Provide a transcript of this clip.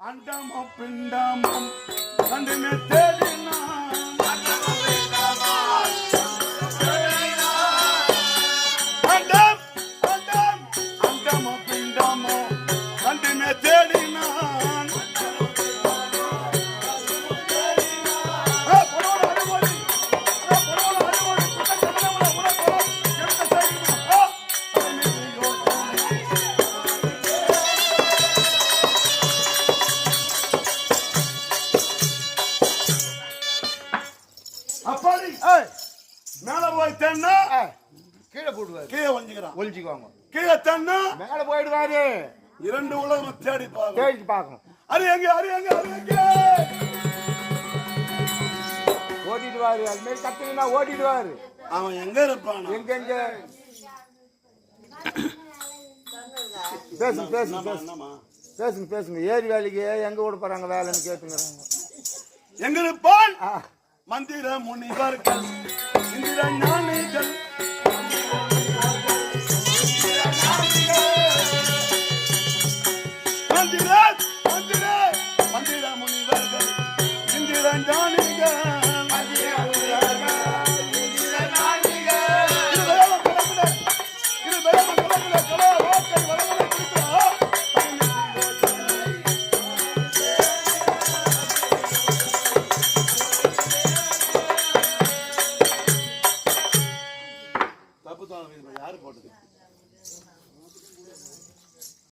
அண்டமும் பிண்டமும் கண்டுமே தேடினான் மேல போய் தன்னா கீழே போடுவாரு. கீழே ஒளிஞ்சுக்குவாங்க. கீழே தன்னா மேல போயிடுவாரு. இரண்டு உலகம் தேடி பார்க்கணும். அது எங்க ஓடிடுவாரு. அது மாதிரி கத்துனா ஓடிடுவாரு. அவன் எங்க இருப்பான்? எங்க பேசுங்க. ஏரி வேலைக்கு எங்க ஓட போறாங்க வேலைன்னு கேட்டுங்கிறாங்க. எங்க இருப்பான்? மந்திர முனிவர்கள் இந்திர ஞானிகள்